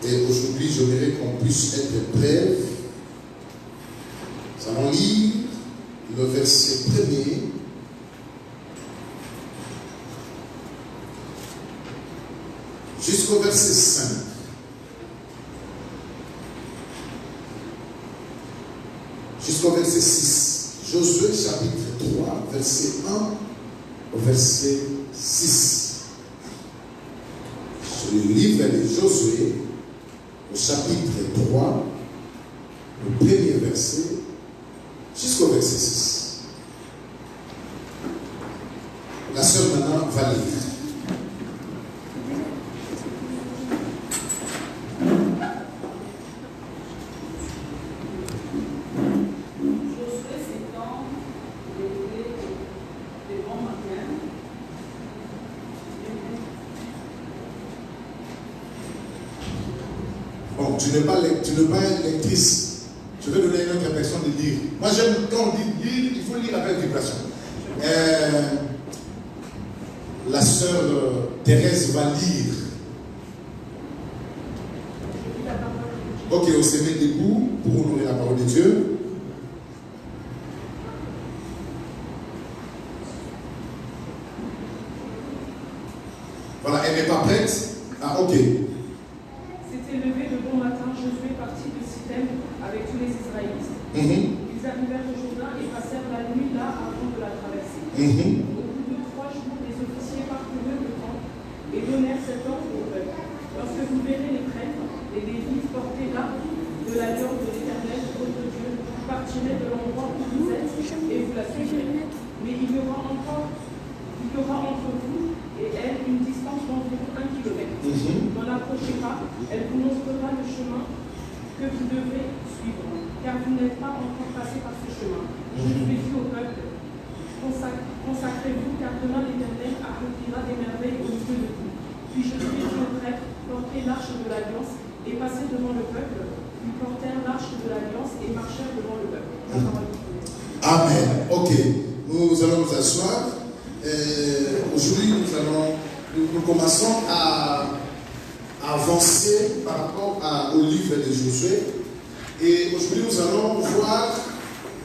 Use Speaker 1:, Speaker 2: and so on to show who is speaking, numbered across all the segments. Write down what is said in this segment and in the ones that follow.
Speaker 1: Et aujourd'hui, j'aimerais qu'on puisse être bref. Nous allons lire le verset 1er jusqu'au verset 5. Jusqu'au verset 6. Josué chapitre 3, verset 1 au verset 6. Sur le livre de Josué, au chapitre 3, le premier verset, jusqu'au verset 6. La sœur maintenant va lire. Tu n'es pas lectrice. Je vais donner à une autre personne de lire. Moi, j'aime quand on dit lire, il faut lire avec vibration. La sœur Thérèse va lire. Ok, on se met debout pour honorer la parole de Dieu. Voilà, elle n'est pas prête. Ah, ok.
Speaker 2: Avec tous les Israélites. Ils arrivèrent au Jourdain et passèrent la nuit là avant de la traverser. Au bout de 3 jours, les officiers parcoururent le camp et donnèrent cet ordre au peuple. Lorsque vous verrez les prêtres et les Lévites porter l'arche de l'alliance de l'Éternel, votre Dieu, vous partirez de l'endroit où vous êtes et vous la suivrez. Mais il y aura entre vous et elle une distance d'environ 1 kilomètre. N'en approchez pas, elle vous montrera le chemin que vous devez suivre, car vous n'êtes pas encore passé par ce chemin. Je vous ai dit au peuple, consacrez-vous, car demain l'Éternel accomplira des merveilles au milieu de vous. Puis je lui ai dit aux prêtres, portez l'arche de l'Alliance et passez devant le peuple. Ils portèrent l'arche de l'Alliance et marchèrent devant le peuple.
Speaker 1: Amen. Ok, nous allons nous asseoir. Aujourd'hui, nous commençons à avancer par rapport au livre de Josué. Et aujourd'hui, nous allons voir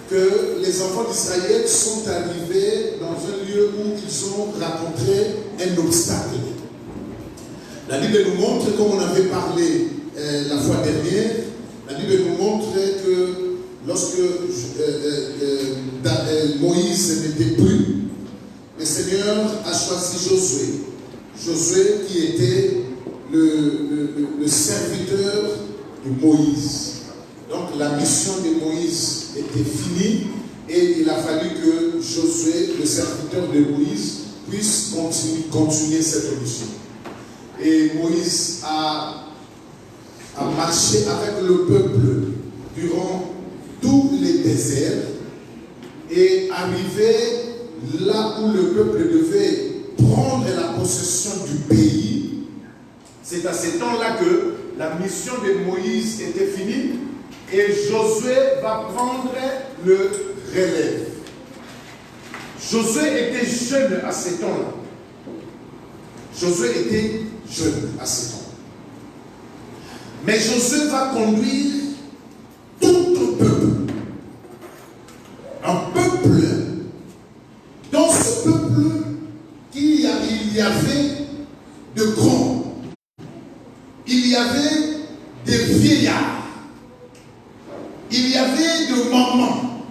Speaker 1: que les enfants d'Israël sont arrivés dans un lieu où ils ont rencontré un obstacle. La Bible nous montre, comme on avait parlé la fois dernière, la Bible nous montre que lorsque Moïse n'était plus, le Seigneur a choisi Josué. Josué qui était le serviteur de Moïse. Donc la mission de Moïse était finie et il a fallu que Josué, le serviteur de Moïse, puisse continuer cette mission. Et Moïse a marché avec le peuple durant tous les déserts et arrivé là où le peuple devait prendre la possession du pays. C'est à ce temps-là que la mission de Moïse était finie et Josué va prendre le relève. Josué était jeune à ce temps-là. Josué était jeune à ce temps. Mais Josué va conduire tout le peuple. Un peuple. Dans ce peuple, il y avait de grands. Il y avait des vieillards, il y avait de mamans,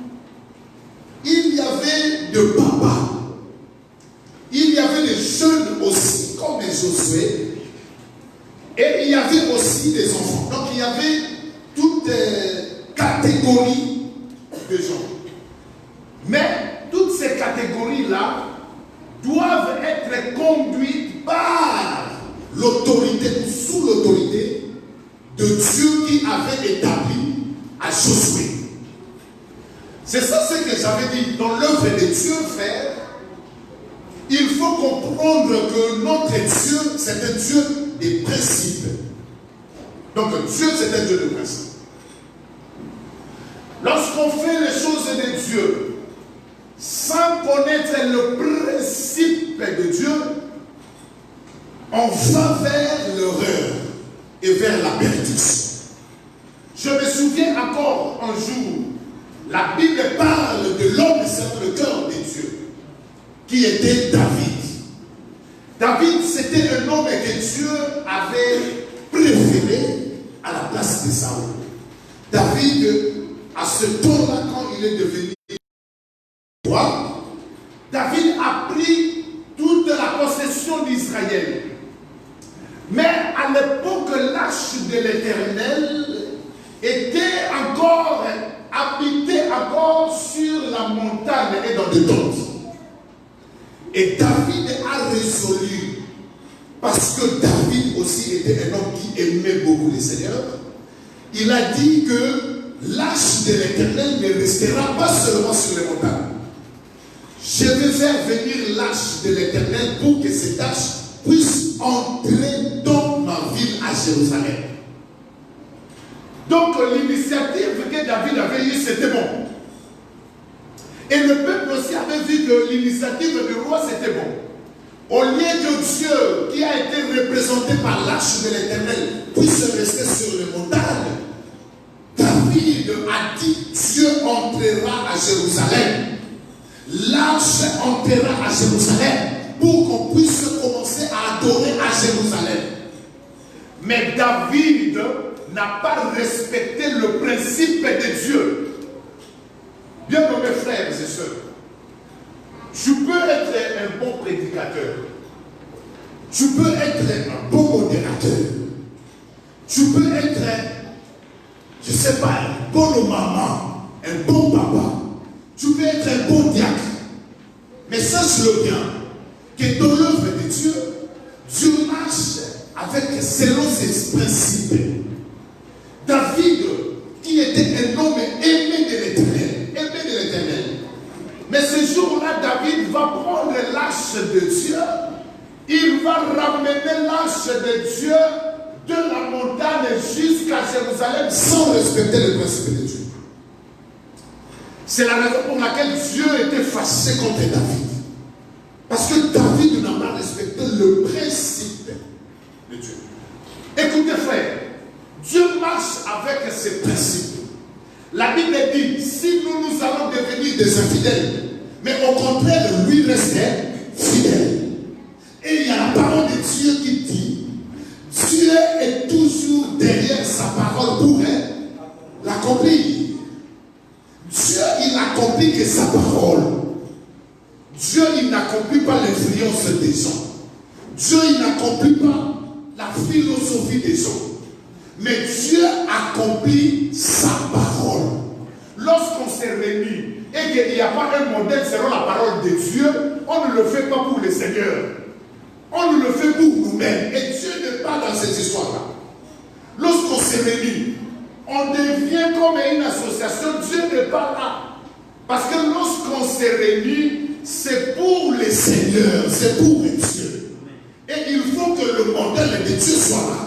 Speaker 1: il y avait de papas, il y avait des jeunes aussi, comme Josué, et il y avait aussi des enfants. Donc il y avait toutes catégories de gens. Mais toutes ces catégories-là doivent être conduites par l'autorité ou sous l'autorité de Dieu qui avait établi à Josué. C'est ça ce que j'avais dit. Dans l'œuvre de Dieu faire, il faut comprendre que notre Dieu, c'est un Dieu des principes. Donc Dieu, c'est un Dieu de principes. Lorsqu'on fait les choses de Dieu sans connaître le principe de Dieu, on va vers l'erreur. et vers la perdition. Je me souviens encore un jour, la Bible parle de l'homme selon le cœur de Dieu, qui était David. David, c'était un homme que Dieu avait préféré à la place de Saül. David, à ce temps-là, quand il est devenu roi, David a pris toute la possession d'Israël. Mais à l'époque, l'arche de l'Éternel était encore habité encore sur la montagne et dans des tentes. Et David a résolu, parce que David aussi était un homme qui aimait beaucoup le Seigneur, il a dit que l'arche de l'Éternel ne restera pas seulement sur les montagnes. Je vais faire venir l'arche de l'Éternel pour que cette arche puisse entrer dans ma ville à Jérusalem. Donc l'initiative que David avait eue, c'était bon. Et le peuple aussi avait vu que l'initiative du roi, c'était bon. Au lieu que Dieu, qui a été représenté par l'arche de l'Éternel, puisse rester sur les montagnes, David a dit, Dieu entrera à Jérusalem. L'arche entrera à Jérusalem pour qu'on puisse commencer à adorer à Jérusalem. Mais David n'a pas respecté le principe de Dieu. Bien nommés frères et sœurs, tu peux être un bon prédicateur, tu peux être un bon modérateur, tu peux être, je ne sais pas, un bon maman, un bon papa, tu peux être un bon diacre. Mais sache-le bien, que dans l'œuvre de Dieu, Dieu marche avec selon ses principes. David, qui était un homme aimé de l'Éternel, mais ce jour-là, David va prendre l'arche de Dieu, il va ramener l'arche de Dieu de la montagne jusqu'à Jérusalem sans respecter le principe de Dieu. C'est la raison pour laquelle Dieu était fâché contre David. Parce que David n'a pas respecté le principe de Dieu. Écoutez frère, Dieu marche avec ses principes. La Bible dit, si nous allons devenir des infidèles, mais au contraire, lui restait fidèle. Et il y a la parole de Dieu qui dit, Dieu est toujours derrière sa parole pour l'accomplir. Dieu, il n'accomplit que sa parole. Dieu, il n'accomplit pas l'influence des gens. Dieu, il n'accomplit pas la philosophie des gens. Mais Dieu accomplit sa parole. Lorsqu'on s'est réunis et qu'il n'y a pas un modèle selon la parole de Dieu, on ne le fait pas pour le Seigneur. On le fait pour nous-mêmes. Et Dieu n'est pas dans cette histoire-là. Lorsqu'on s'est réunis, on devient comme une association. Dieu n'est pas là. Parce que lorsqu'on s'est réunis, c'est pour le Seigneur, c'est pour Dieu. Et il faut que le modèle de Dieu soit là.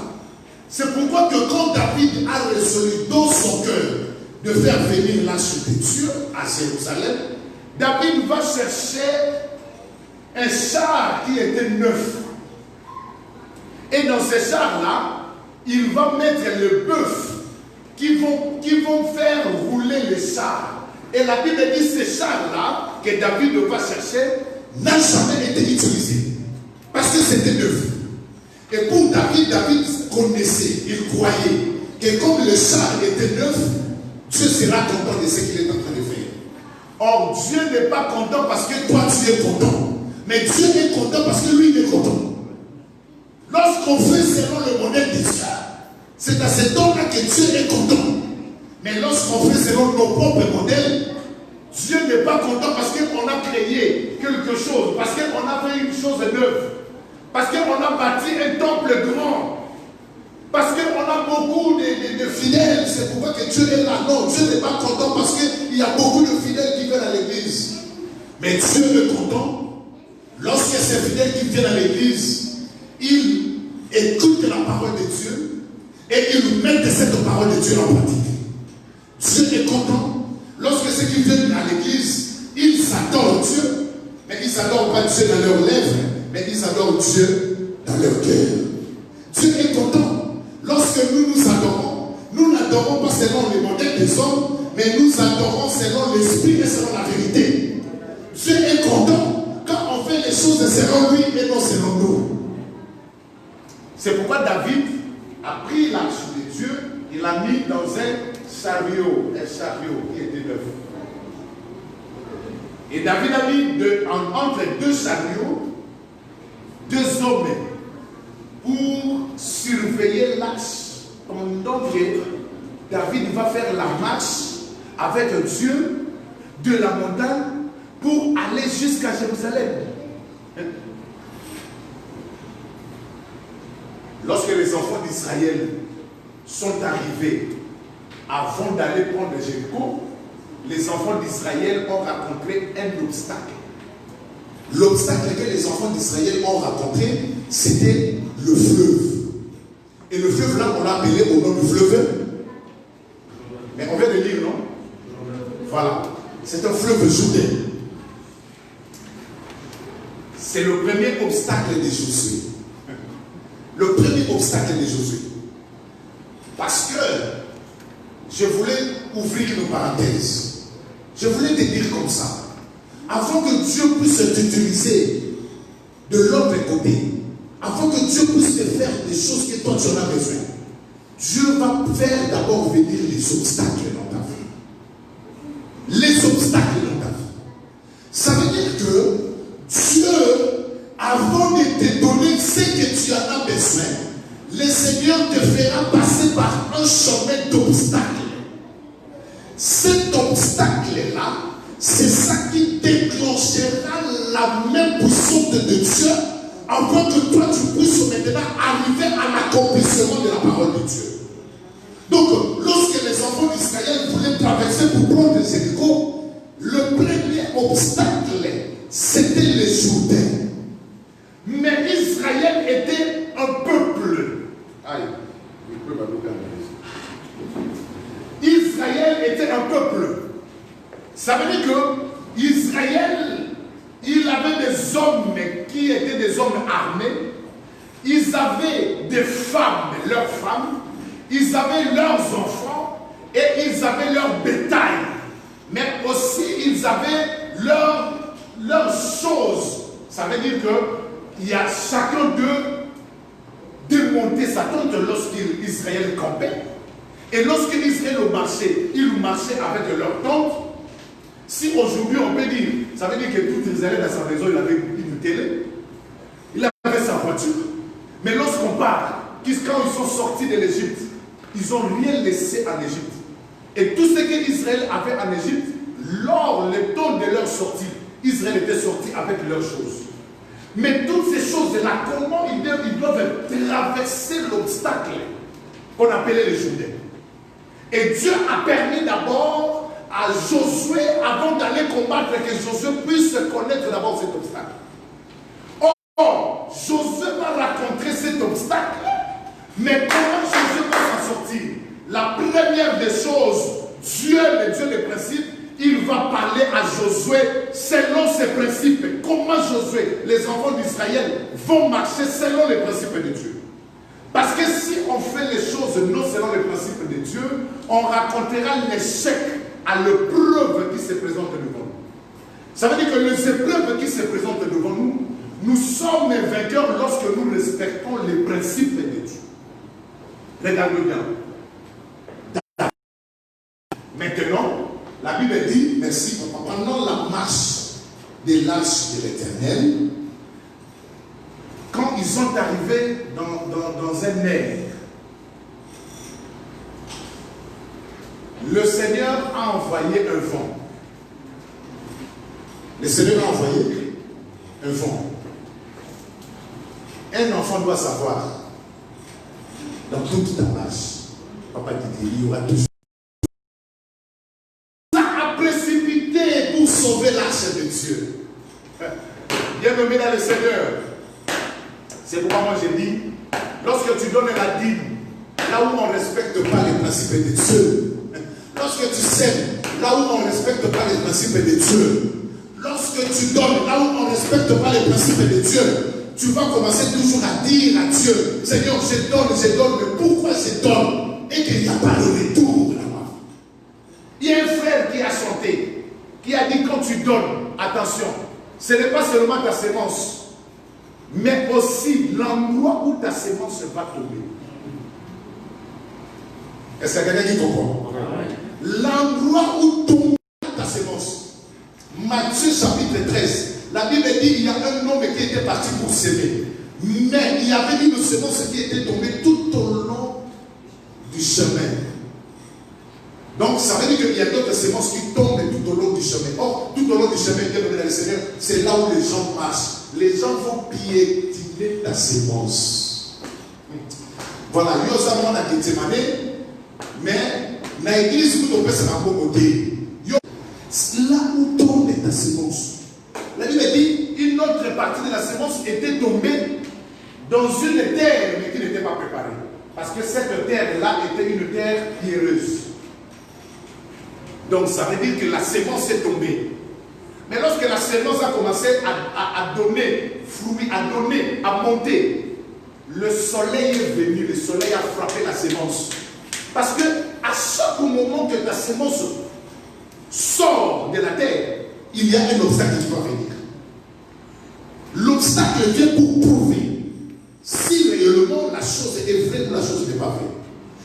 Speaker 1: C'est pourquoi que quand David a résolu dans son cœur de faire venir l'arche de Dieu à Jérusalem, David va chercher un char qui était neuf. Et dans ce char-là, il va mettre le bœuf qui vont faire rouler le char. Et la Bible dit que ce char-là que David va chercher n'a jamais été utilisé. Parce que c'était neuf. Et pour David, David connaissait, il croyait que comme le char était neuf, Dieu sera content de ce qu'il est en train de faire. Or, Dieu n'est pas content parce que toi tu es content. Mais Dieu est content parce que lui il est content. Lorsqu'on fait selon le modèle de Dieu, c'est à ce temps-là que Dieu est content. Mais lorsqu'on fait selon nos propres modèles, Dieu n'est pas content parce qu'on a créé quelque chose, parce qu'on a fait une chose neuve, parce qu'on a bâti un temple grand, parce qu'on a beaucoup de fidèles. C'est pourquoi que Dieu est là. Non, Dieu n'est pas content parce qu'il y a beaucoup de fidèles qui viennent à l'église. Mais Dieu est content lorsque ces fidèles qui viennent à l'église, ils écoutent la parole de Dieu et ils mettent cette parole de Dieu en pratique. Dieu est content lorsque ceux qui viennent à l'église, ils adorent Dieu, mais ils n'adorent pas Dieu dans leurs lèvres, mais ils adorent Dieu dans leur cœur. Dieu est content lorsque n'adorons pas selon les modèles des hommes, mais nous adorons selon l'esprit et selon la vérité. Dieu est content quand on fait les choses selon lui et non selon nous. C'est pourquoi David a pris l'arche de Dieu, il l'a mis dans un chariot qui était neuf. Et David a mis entre deux chariots, deux hommes pour surveiller l'arche. Donc David va faire la marche avec Dieu de la montagne pour aller jusqu'à Jérusalem. Lorsque les enfants d'Israël sont arrivés avant d'aller prendre Jéricho, les enfants d'Israël ont rencontré un obstacle. L'obstacle que les enfants d'Israël ont rencontré, c'était le fleuve. Et le fleuve là, on l'a appelé au nom du fleuve. Mais on vient de lire, non? Voilà. C'est un fleuve Jourdain. C'est le premier obstacle de Josué. Le premier obstacle de Josué. Parce que je voulais ouvrir une parenthèse. Je voulais te dire comme ça. Avant que Dieu puisse t'utiliser de l'autre côté, avant que Dieu puisse te faire des choses que toi tu en as besoin, Dieu va faire d'abord venir les obstacles dans ta vie. Les obstacles dans ta vie. Ça veut dire que Dieu, avant de te donner ce que tu en as besoin, le Seigneur te fera passer par un chemin d'obstacles. Cet obstacle-là, c'est ça qui déclenchera la main puissante de Dieu afin que toi tu puisses maintenant arriver à l'accomplissement de la parole de Dieu. Donc, lorsque les enfants d'Israël voulaient traverser pour prendre Jéricho, le premier obstacle, c'était les Jourdains. Mais Israël était un peuple. Aïe, Israël était un peuple. Ça veut dire que Israël, il avait des hommes qui étaient des hommes armés. Ils avaient des femmes, leurs femmes. Ils avaient leurs enfants et ils avaient leur bétail. Mais aussi, ils avaient leurs choses. Ça veut dire qu'il y a chacun d'eux démonter sa tente lorsqu'Israël campait. Et lorsqu'Israël marchait, ils marchaient avec leur tente. Si aujourd'hui on peut dire, ça veut dire que tout Israël dans sa maison, il avait une télé, il avait sa voiture. Mais lorsqu'on parle, quand ils sont sortis de l'Égypte, ils n'ont rien laissé en Égypte. Et tout ce qu'Israël avait en Égypte, lors le temps de leur sortie, Israël était sorti avec leurs choses. Mais toutes ces choses-là, comment ils doivent traverser l'obstacle qu'on appelait les Jourdains. Et Dieu a permis d'abord à Josué, avant d'aller combattre, que Josué puisse connaître d'abord cet obstacle. Or, Josué va rencontrer cet obstacle, mais comment Josué va s'en sortir? La première des choses, Dieu, le Dieu des principes, il va parler à Josué selon ses principes. Comment Josué, les enfants d'Israël, vont marcher selon les principes de Dieu. Parce que si on fait les choses non selon les principes de Dieu, on racontera l'échec à l'épreuve qui se présente devant nous. Ça veut dire que les épreuves qui se présentent devant nous, nous sommes vainqueurs lorsque nous respectons les principes de Dieu. Regardez bien. Maintenant, la Bible dit, merci, pendant la marche de l'arche de l'Éternel, quand ils sont arrivés dans un air, le Seigneur a envoyé un vent. Le Seigneur a envoyé un vent. Un enfant doit savoir, dans toute ta marche, papa dit, il y aura toujours. Ça a précipité pour sauver l'arche de Dieu. Bien-aimé dans le Seigneur, c'est pourquoi moi j'ai dit, lorsque tu donnes la dîme, là où on ne respecte pas les principes de Dieu, lorsque tu sèmes, là où on ne respecte pas les principes de Dieu, lorsque tu donnes, là où on ne respecte pas les principes de Dieu, tu vas commencer toujours à dire à Dieu, Seigneur, je donne, mais pourquoi je donne? Et et qu'il n'y a pas de retour là-bas.
Speaker 3: Il y a un frère qui a chanté, qui a dit quand tu donnes, attention, ce n'est pas seulement ta sémence, mais aussi l'endroit où ta sémence va tomber.
Speaker 1: Est-ce qu'il y a quelqu'un qui comprend? L'endroit où tombe ta sémence. Matthieu chapitre 13. La Bible dit qu'il y a un homme qui était parti pour s'aimer. Mais il y avait une semence qui était tombée tout au long du chemin. Donc ça veut dire qu'il y a d'autres semences qui tombent tout au long du chemin. Or, tout au long du chemin, le Seigneur, c'est là où les gens marchent. Les gens vont piétiner ta semence. Voilà, il y a ça à Gethsemane, mais dans l'église, vous ne pouvez pas côté. Là où tombe ta semence. La Bible dit
Speaker 3: une autre partie de la semence était tombée dans une terre, mais qui n'était pas préparée. Parce que cette terre-là était une terre pierreuse. Donc ça veut dire que la semence est tombée. Mais lorsque la semence a commencé à donner fruit, à monter, le soleil est venu, le soleil a frappé la semence. Parce que à chaque moment que ta semence sort de la terre,
Speaker 1: il y a un obstacle qui va venir. L'obstacle vient pour prouver si réellement la chose est vraie ou la chose n'est pas vraie.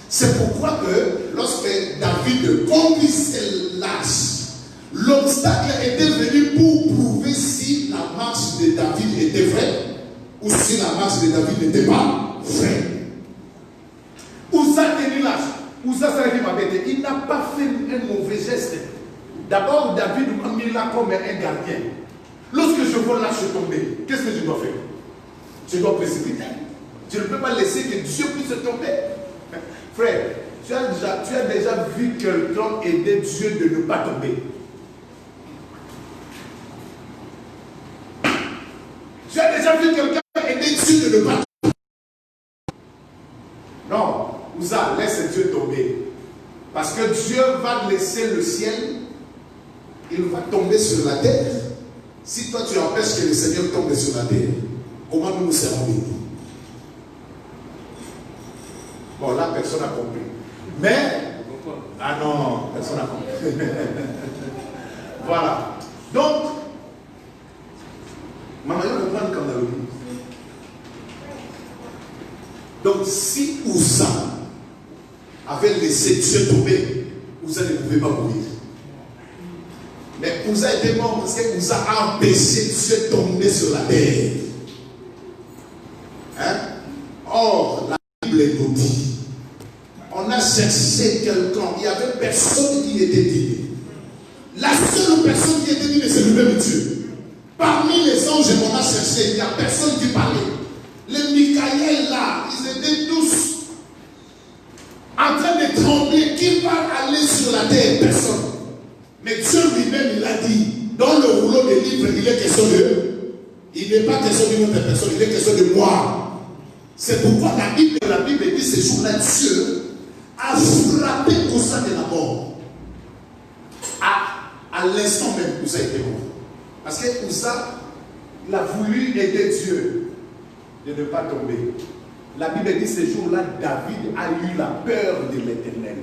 Speaker 1: C'est pourquoi que lorsque David conduisait l'arche, l'obstacle était venu pour prouver si la marche de David était vraie ou si la marche de David n'était pas vraie.
Speaker 3: Uza tenu l'arche. Uza Saraki, il n'a pas fait un mauvais geste. D'abord, David m'a mis là comme un gardien. Lorsque je vois l'arche tomber, qu'est-ce que je dois faire? Je dois précipiter. Je ne peux pas laisser que Dieu puisse tomber. Frère, tu as déjà vu quelqu'un aider Dieu de ne pas tomber. Tu as déjà vu quelqu'un aider Dieu de ne pas tomber. Non, Ouza, laisse Dieu tomber. Parce que Dieu va laisser le ciel,
Speaker 1: il va tomber sur la terre. Si toi tu empêches que le Seigneur tombe sur la terre, comment nous nous serons bénis?
Speaker 3: Bon, là, personne n'a compris. Mais, ah non, personne n'a compris. Voilà. Donc, maman, il va prendre comme dans le monde.
Speaker 1: Donc, si Ouza avait laissé Dieu tomber, Ouza ne pouvait pas mourir. Mais Ouza était mort parce que Ouza a empêché Dieu de tomber sur la terre. Hein? Or, la Bible nous dit, on a cherché quelqu'un, il n'y avait personne qui était digne. La seule personne qui était digne, c'est le même Dieu. Parmi les anges, on a cherché, il n'y a personne qui parlait. Les Michael là, ils étaient tous en train de trembler. Qui va aller sur la terre? Personne. Mais Dieu lui-même, il a dit, dans le rouleau des livres, il est question de... Il n'est pas question d'une autre personne, il est question de moi. C'est pourquoi la Bible dit, ce jour-là, Dieu a frappé Ouza de la mort. À l'instant même, Ouza était mort. Parce que Ouza,
Speaker 3: il a voulu aider Dieu de ne pas tomber. La Bible dit, ce jour-là, David a eu la peur de l'Éternel.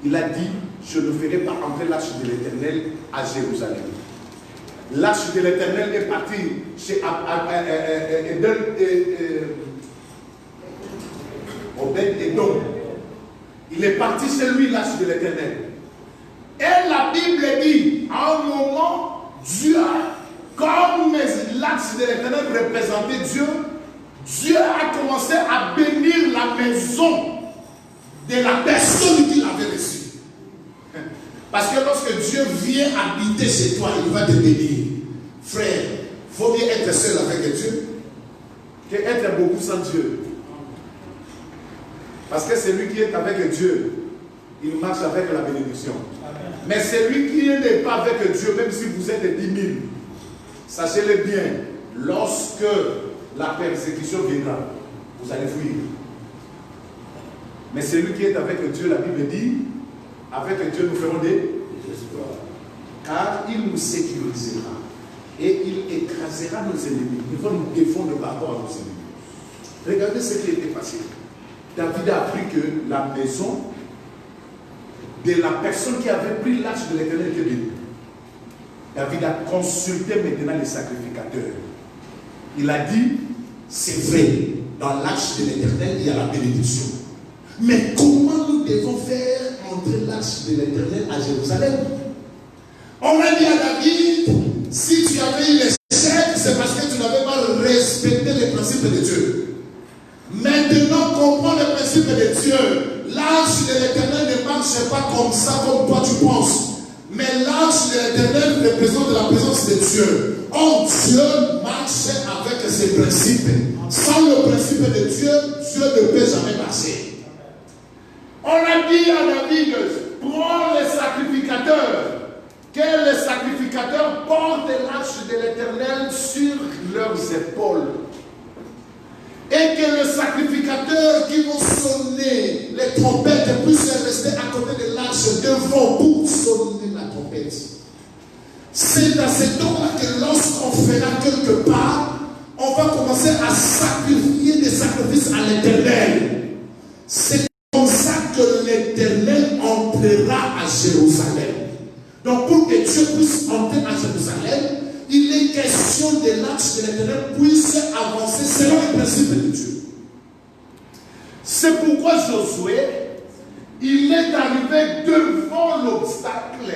Speaker 3: Il a dit, je ne ferai pas entrer l'arche de l'Éternel à Jérusalem. L'arche de l'Éternel est partie chez Obed-Edom. Il est parti chez lui, l'arche de l'Éternel. Et la Bible dit, à un moment, Dieu, comme l'arche de l'Éternel représentait Dieu, Dieu a commencé à bénir la maison de la personne qui l'avait reçue. Parce que lorsque Dieu vient habiter chez toi, il va te bénir. Frère, il faut bien être seul avec Dieu que être beaucoup sans Dieu. Parce que celui qui est avec Dieu, il marche avec la bénédiction. Amen. Mais celui qui n'est pas avec Dieu, même si vous êtes 10 000, sachez-le bien, lorsque la persécution viendra, vous allez fuir. Mais celui qui est avec Dieu, la Bible dit, avec Dieu nous ferons des espoirs. Car il nous sécurisera et il écrasera nos ennemis. Il va nous défendre par rapport à nos ennemis. Regardez ce qui était passé. David a appris que la maison de la personne qui avait pris l'arche de l'Éternel était bénie. David a consulté maintenant les sacrificateurs. Il a dit,
Speaker 1: c'est vrai, dans l'arche de l'Éternel, il y a la bénédiction. Mais comment nous devons faire entrer l'arche de l'Éternel à Jérusalem? On a dit à David, si tu avais eu les chefs, c'est parce que tu n'avais pas respecté les principes de Dieu. Maintenant, comprends les principes de Dieu. L'arche de l'Éternel ne marche pas comme ça, comme toi tu penses. Mais l'arche de l'Éternel représente la présence de Dieu. Or, Dieu marche avec ses principes. Sans le principe de Dieu, Dieu ne peut jamais marcher.
Speaker 3: On a dit à David, prends les sacrificateurs. Que les sacrificateurs portent l'arche de l'Éternel sur leurs épaules. Et que les sacrificateurs qui vont sonner les trompettes puissent rester à côté de l'arche devant pour sonner la trompette. C'est dans ce temps-là que lorsqu'on fera quelque part, on va commencer à sacrifier des sacrifices à l'Éternel. C'est comme ça que l'Éternel entrera à Jérusalem. Donc pour que Dieu puisse entrer à Jérusalem, il est question de l'arche de l'Éternel puisse avancer selon les principes de Dieu. C'est pourquoi Josué, il est arrivé devant l'obstacle.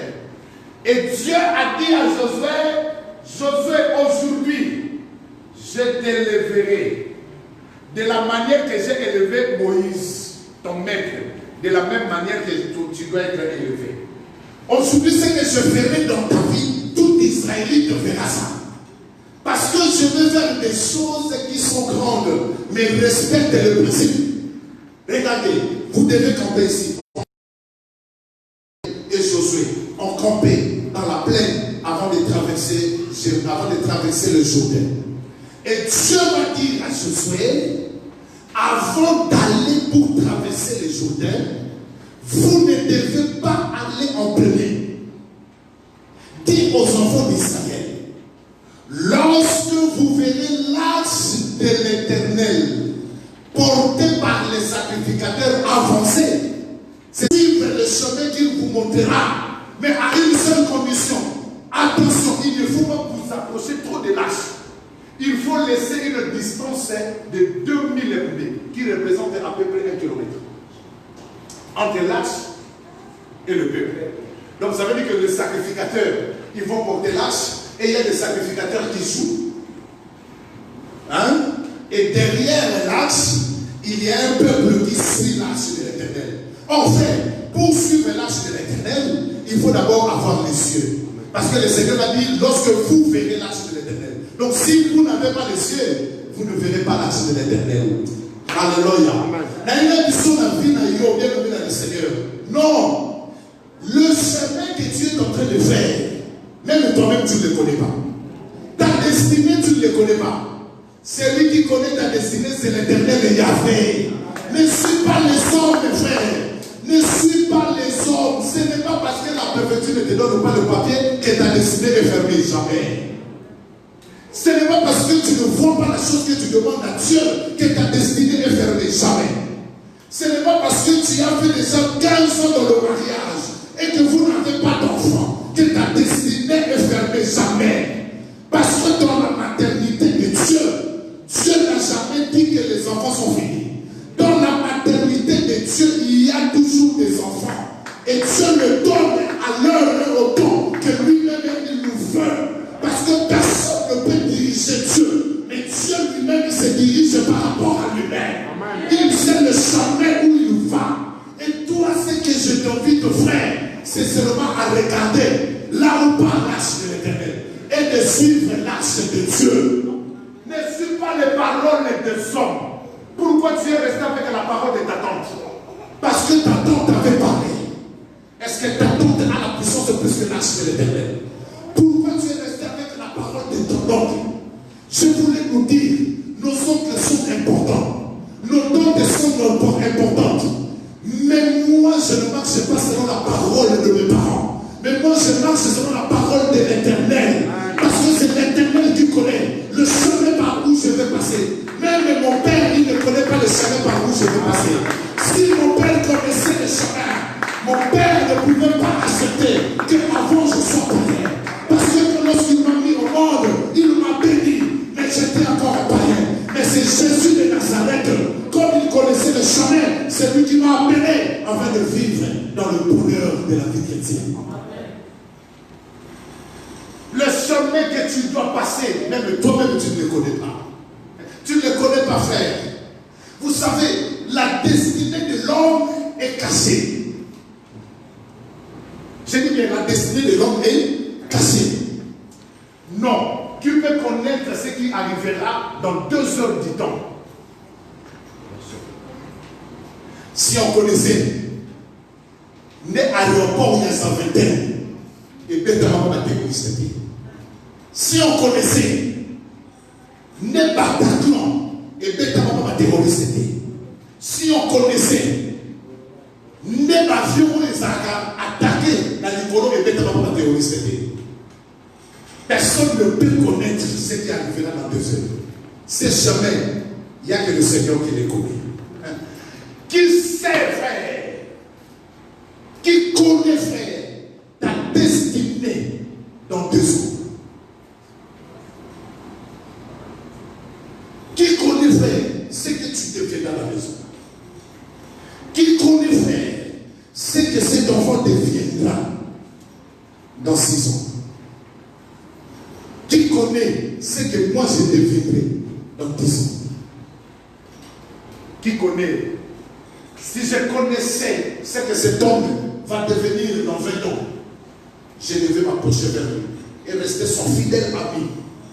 Speaker 3: Et Dieu a dit à Josué, Josué, aujourd'hui, je t'élèverai de la manière que j'ai élevé Moïse, ton maître, de la même manière que tu dois être élevé.
Speaker 1: Aujourd'hui, ce que je ferai dans ta vie, tout Israélite verra ça. Parce que je vais faire des choses qui sont grandes, mais respecte le principe. Regardez, vous devez camper ici. Et Josué ont campé dans la plaine avant de traverser le Jourdain. Et Dieu va dire à Josué, avant d'aller pour traverser le Jourdain, vous ne devez pas aller en premier. Dis aux enfants d'Israël, lorsque vous verrez l'arche de l'Éternel portée par les sacrificateurs avancer, c'est suivre le chemin qu'il vous montrera, mais à une seule condition. Attention, il ne faut pas vous approcher trop de l'arche. Il faut laisser une distance de 2000 épées, qui représente à peu près 1 kilomètre entre l'arche et le peuple. Donc ça veut dire que les sacrificateurs, ils vont porter l'arche et il y a des sacrificateurs qui jouent. Hein? Et derrière l'arche, il y a un peuple qui suit l'arche de l'Éternel. En fait, pour suivre l'arche de l'Éternel, il faut d'abord avoir les cieux. Parce que le Seigneur a dit, lorsque vous verrez l'arche de l'Éternel. Donc si vous n'avez pas les cieux, vous ne verrez pas l'arche de l'Éternel. Alléluia. Non. Le chemin que Dieu est en train de faire, même toi-même tu ne le connais pas. Ta destinée, tu ne le connais pas. Celui qui connaît ta destinée, c'est l'Éternel et Yahvé. Ne suis pas les hommes, mes frères. Ne suis pas les hommes. Ce n'est pas parce que la préfecture ne te donne pas le papier que ta destinée est fermée. Jamais. Ce n'est pas parce que tu ne vois pas la chose que tu demandes à Dieu que ta destinée est fermée. Jamais. Ce n'est pas parce que tu as fait déjà 15 ans dans le mariage et que vous n'avez pas d'enfant que ta destinée est fermée. Jamais. Parce que dans la maternité de Dieu, Dieu n'a jamais dit que les enfants sont finis. Dans la maternité de Dieu, il y a toujours des enfants. Et Dieu le donne à l'heure et au temps que lui-même il nous veut. Parce que personne ne peut diriger Dieu. Mais Dieu lui-même se dirige par rapport à lui-même. Il sait le chemin où il va. Et toi, ce que je t'invite, frère, c'est seulement à regarder là où part l'arche de l'Éternel. Et de suivre l'arche de Dieu.
Speaker 3: Ne suis pas les paroles des hommes. Pourquoi tu es resté avec la parole de ta tante?
Speaker 1: Parce que ta tante avait parlé. Est-ce que ta tante a la puissance de plus que l'arche de l'Éternel? Pourquoi tu es resté avec la parole de ton oncle? Je voulais vous dire, nos oncles sont importants. Nos tantes sont importantes. Mais moi, je ne marche pas selon la parole de mes parents. Mais moi, je marche selon la parole de l'Éternel. Parce que c'est l'Éternel qui connaît le chemin par où je vais passer. Même mon père, il ne connaît pas le chemin par où je vais passer. Si mon père connaissait le chemin, mon père ne Jésus de Nazareth, comme il connaissait le chemin, c'est lui qui m'a appelé afin de vivre dans le bonheur de la vie chrétienne.
Speaker 3: Le chemin que tu dois passer,
Speaker 1: même toi-même tu ne le connais pas. Tu ne le connais pas, frère. Vous savez, la destinée de l'homme est cachée. Je dis bien, la destinée de l'homme est cachée.
Speaker 3: Non. Tu peux connaître ce qui arrivera dans 2 heures du temps.
Speaker 1: Si on connaissait, né aéroport où il y a 121, et bêtement ma terroriste. Si on connaissait, né Bataclan, et bêtement ma terroriste. Si on connaissait, né avion où les attaqués dans les colons, et bêtement ma terroriste. Personne ne peut connaître ce qui arrivera dans 2 heures. C'est jamais, il n'y a que le Seigneur qui les connaît.
Speaker 3: Qui sait, frère?
Speaker 1: Qui connaît, frère, ta destinée dans 2 ans? Qui connaît, frère, ce que tu deviendras dans la maison? Qui connaît, frère, ce que cet enfant deviendra dans 6 ans? Qui connaît ce que moi je deviendrai dans 10 ans?
Speaker 3: Qui connaît? Si je connaissais
Speaker 1: ce que cet homme va devenir dans 20 ans, je devais m'approcher vers lui et rester son fidèle ami.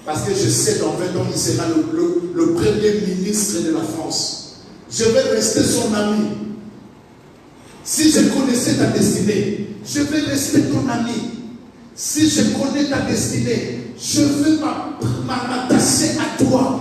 Speaker 1: Parce que je sais dans 20 ans, il sera le premier ministre de la France. Je vais rester son ami. Si je connaissais ta destinée, je vais rester ton ami. Si je connais ta destinée, je veux m'attacher à toi.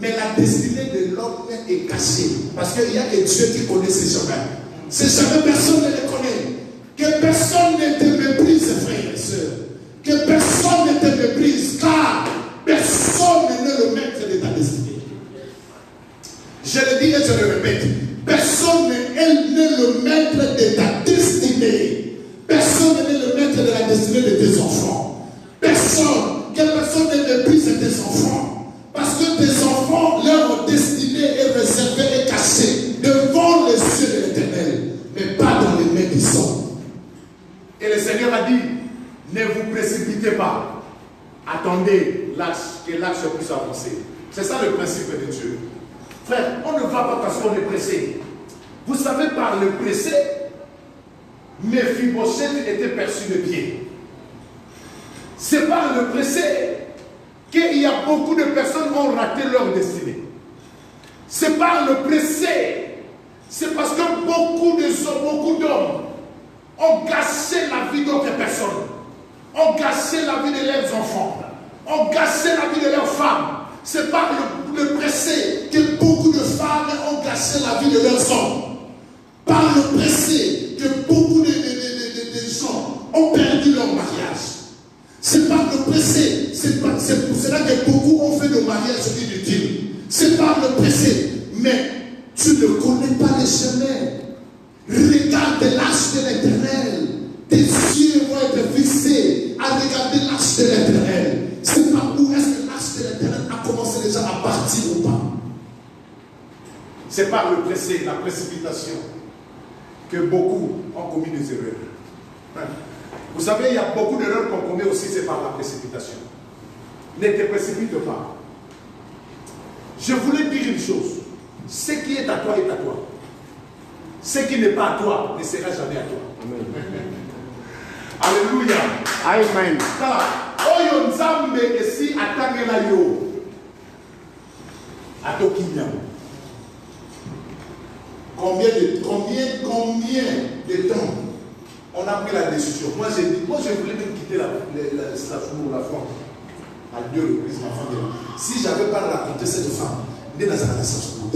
Speaker 1: Mais la destinée de l'homme est cachée. Parce qu'il n'y a que Dieu qui connaît ces chemins. Ces chemins, personne ne les connaît. Que personne ne te méprise, frères et sœurs. Que personne ne te méprise, car personne n'est le maître de ta destinée. Je le dis et je le répète. Personne n'est le maître de ta destinée. Personne n'est le maître de la destinée de tes enfants. Personne. Que personne ne méprise tes enfants. Parce que tes enfants, leur destinée est réservée et cachée devant les yeux de l'Éternel, mais pas dans les mains des hommes.
Speaker 3: Et le Seigneur a dit, ne vous précipitez pas. Attendez que l'axe puisse avancer. C'est ça le principe de Dieu. Frère, on ne va pas parce qu'on est pressé. Vous savez, par le pressé, Méphibosheth était perçu de pied. C'est par le pressé qu'il y a beaucoup de personnes qui ont raté leur destinée. C'est par le pressé. C'est parce que beaucoup d'hommes ont gâché la vie d'autres personnes, ont gâché la vie de leurs enfants, ont gâché la vie de leurs femmes. C'est par le pressé que beaucoup de femmes ont gâché la vie de leurs hommes. Par le pressé que beaucoup de gens ont perdu leur mariage. C'est par le pressé. C'est pour cela que beaucoup ont fait le mariage inutile. C'est par le pressé. Mais tu ne connais pas les chemins. Regarde l'arche de l'Éternel. Tes yeux vont être fixés à regarder l'arche de l'Éternel. C'est pas où est-ce que l'arche de l'Éternel a commencé déjà à partir ou pas. C'est par le pressé, la précipitation, que beaucoup ont commis des erreurs. Vous savez, il y a beaucoup d'erreurs qu'on commet aussi, c'est par la précipitation. Ne te précipite pas. Je voulais dire une chose. Ce qui est à toi est à toi. Ce qui n'est pas à toi ne sera jamais à toi. Alléluia.
Speaker 4: Amen.
Speaker 3: Oyo nzambe esi atangela yo. Atokinya.
Speaker 1: Combien de temps on a pris la décision? Moi, je voulais même quitter Strasbourg, la France, à 2 reprises, ma femme. Si je n'avais pas raconté cette femme, n'est dans la Strasbourg.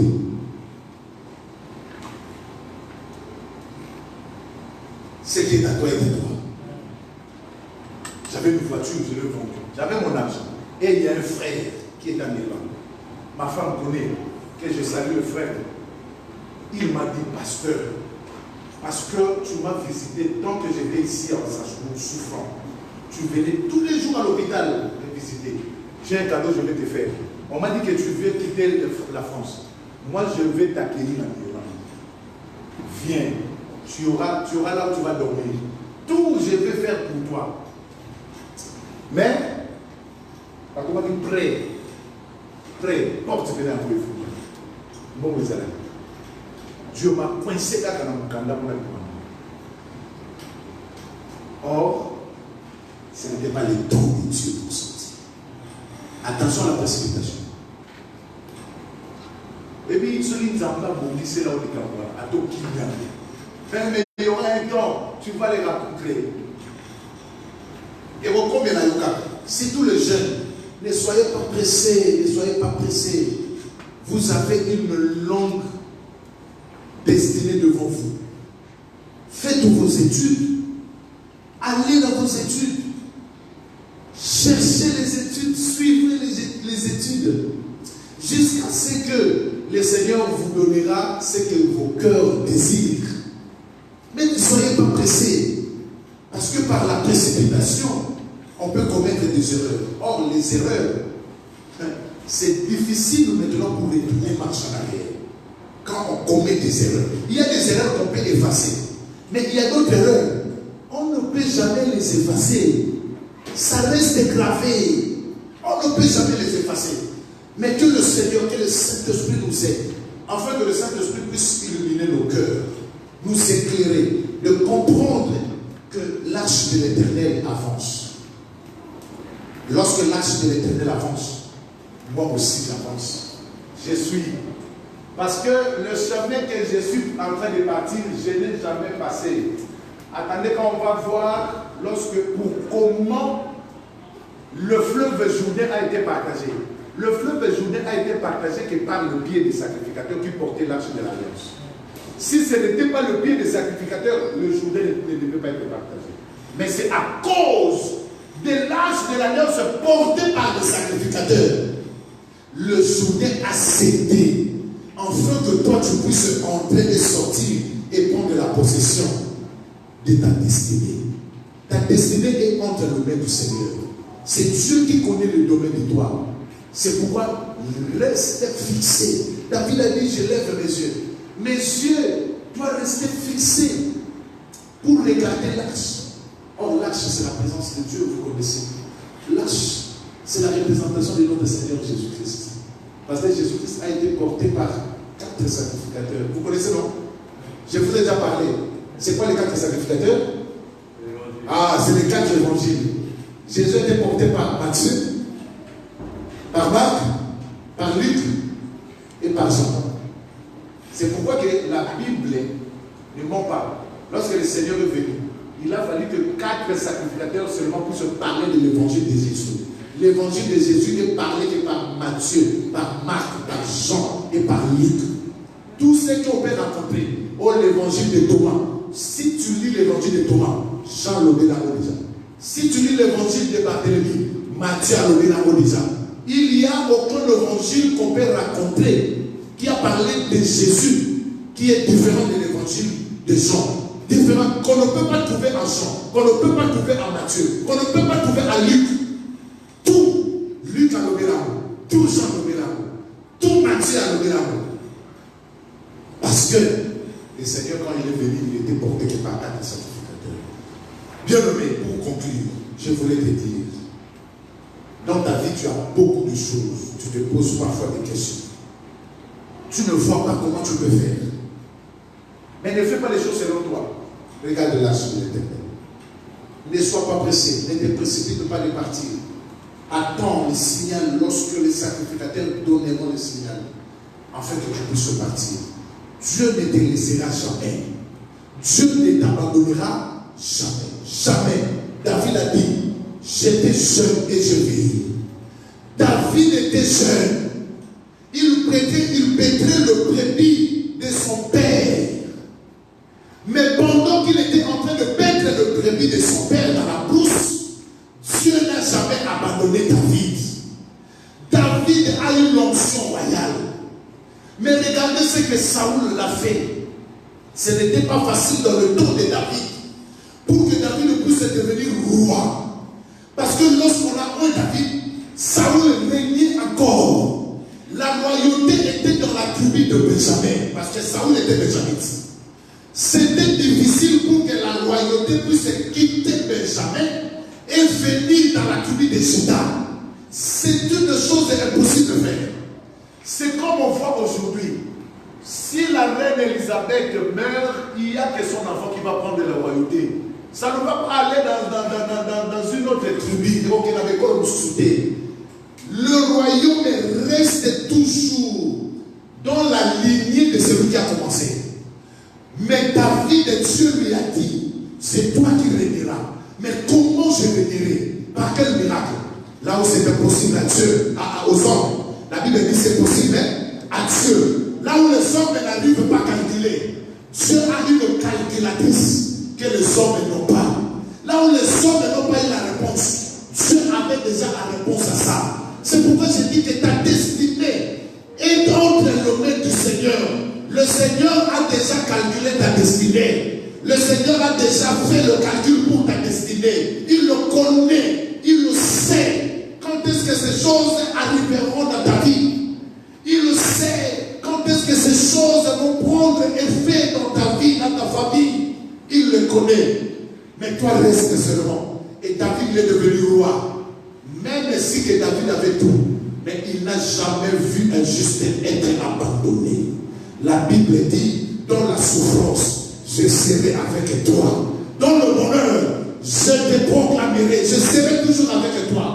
Speaker 1: Ce qui est à toi est à toi. J'avais une voiture, je l'ai vendue. J'avais mon argent. Et il y a un frère qui est à Milan. Ma femme connaît, que je salue le frère. Il m'a dit, pasteur, parce que tu m'as visité tant que j'étais ici à Strasbourg, souffrant. Tu venais tous les jours à l'hôpital me visiter. J'ai un cadeau, je vais te faire.
Speaker 3: On m'a dit que tu veux quitter la France. Moi, je vais t'accueillir en Irlande. Viens. Tu auras là où tu vas dormir. Tout, je vais faire pour toi. Mais, par contre, on m'a dit prêt, porte venir pour les fous. Bon, vous allez. Dieu m'a coincé là dans mon candidat pour la demande. Or, ce n'était pas les dons de Dieu pour sortir. Attention à la précipitation. Et puis, celui qui n'a pas bondi, c'est là où il est à tout qui vient. Mais il y aura un temps, tu vas les rencontrer. Et combien il y a si tous les jeunes, ne soyez pas pressés, ne soyez pas pressés. Vous avez une longue destinée devant vous. Faites vos études. Allez dans vos études. Cherchez les études, suivez les études. Jusqu'à ce que le Seigneur vous donnera ce que vos cœurs désirent. Mais ne soyez pas pressés. Parce que par la précipitation, on peut commettre des erreurs. Or, les erreurs, c'est difficile maintenant pour retourner marche en arrière. Quand on commet des erreurs. Il y a des erreurs qu'on peut effacer. Mais il y a d'autres erreurs. On ne peut jamais les effacer. Ça reste gravé. On ne peut jamais les effacer. Mais que le Seigneur, que le Saint-Esprit nous aide, afin que le Saint-Esprit puisse illuminer nos cœurs, nous éclairer, de comprendre que l'arche de l'Éternel avance. Lorsque l'arche de l'Éternel avance, moi aussi j'avance. Je suis. Parce que le chemin que je suis en train de partir, je n'ai jamais passé. Attendez quand on va voir comment le fleuve Jourdain a été partagé. Le fleuve Jourdain a été partagé que par le pied des sacrificateurs qui portaient l'arche de l'Alliance. Si ce n'était pas le pied des sacrificateurs, le Jourdain ne devait pas être partagé. Mais c'est à cause de l'arche de l'Alliance portée par les sacrificateurs. Le Jourdain a cédé, afin que toi tu puisses entrer et sortir et prendre la possession de ta destinée. Ta destinée est entre les mains du Seigneur. C'est Dieu qui connaît le domaine de toi. C'est pourquoi reste fixé. David a dit, je lève mes yeux. Mes yeux doivent rester fixés pour regarder l'arche. Or, l'arche, c'est la présence de Dieu, vous connaissez. L'arche, c'est la représentation de notre Seigneur Jésus-Christ. Parce que Jésus-Christ a été porté par 4 sacrificateurs. Vous connaissez, non? Je vous ai déjà parlé. C'est quoi les 4 sacrificateurs? Ah, c'est les 4 évangiles. Jésus a été porté par Matthieu, par Marc, par Luc et par Jean. C'est pourquoi que la Bible ne ment pas. Lorsque le Seigneur est venu, il a fallu que 4 sacrificateurs seulement puissent parler de l'évangile de Jésus. L'évangile de Jésus n'est parlé que par Matthieu, par Marc, par Jean et par Luc. Tous ceux qui ont pu rencontrer l'évangile de Thomas. Si tu lis l'évangile de Thomas, Jean l'a déjà. Si tu lis l'évangile de Barthélemy, Matthieu l'a déjà. Il n'y a aucun évangile qu'on peut raconter qui a parlé de Jésus, qui est différent de l'évangile de Jean. Différent, qu'on ne peut pas trouver en Jean, qu'on ne peut pas trouver en Matthieu, qu'on ne peut pas trouver en Luc. Tout, Luc a nommé l'amour, tout Jean a nommé l'amour, tout Matthieu a nommé l'amour. Parce que le Seigneur, quand il est venu, il était porté par 4 sacrificateurs. Bien-aimé, pour conclure, je voulais te dire, dans ta vie, tu as beaucoup de choses. Tu te poses parfois des questions. Tu ne vois pas comment tu peux faire. Mais ne fais pas les choses selon toi. Regarde l'arche de l'Éternel. Ne sois pas pressé. Ne te précipite pas de partir. Attends le signal lorsque les sacrificateurs donneront le signal. Afin que tu puisses partir. Dieu ne te laissera jamais. Dieu ne t'abandonnera jamais. Jamais. David a dit, j'étais jeune et je vieillis. David était jeune. Il paîtrait le brebis de son père. Mais pendant qu'il était en train de paître le brebis de son père dans la brousse, Dieu n'a jamais abandonné David. David a eu l'onction royale. Mais regardez ce que Saoul l'a fait. Ce n'était pas facile dans le temps de David. Pour que David puisse devenir roi. Parce que lorsqu'on a eu David, Saoul régnait encore.
Speaker 1: tribu de Benjamin, parce que Saoul était benjamite. C'était difficile pour que la royauté puisse quitter Benjamin et venir dans la tribu de Juda. C'est une chose impossible de faire.
Speaker 3: C'est comme on voit aujourd'hui. Si la reine Elisabeth meurt, il n'y a que son enfant qui va prendre la royauté. Ça ne va pas aller dans une autre tribu.
Speaker 1: Le royaume reste toujours dans la lignée de celui qui a commencé. Mais David, Dieu lui a dit, c'est toi qui régneras. Mais comment je régnerai? Par quel miracle? Là où c'était possible à Dieu, aux hommes. La Bible dit c'est possible à Dieu. Là où les hommes n'arrivent pas à calculer, Dieu a une calculatrice que les hommes n'ont pas. Là où les hommes n'ont pas eu la réponse, Dieu avait déjà la réponse à ça. C'est pourquoi je dis que ta destinée est entre les mains du Seigneur. Le Seigneur a déjà calculé ta destinée. Le Seigneur a déjà fait le calcul pour ta destinée. Il le connaît, il le sait. Quand est-ce que ces choses arriveront dans ta vie? Il le sait. Quand est-ce que ces choses vont prendre effet dans ta vie, dans ta famille? Il le connaît. Mais toi, reste seulement. Et David est devenu roi. Même si que David avait tout, mais il n'a jamais vu un juste être abandonné. La Bible dit, dans la souffrance, je serai avec toi. Dans le bonheur, je te proclamerai. Je serai toujours avec toi.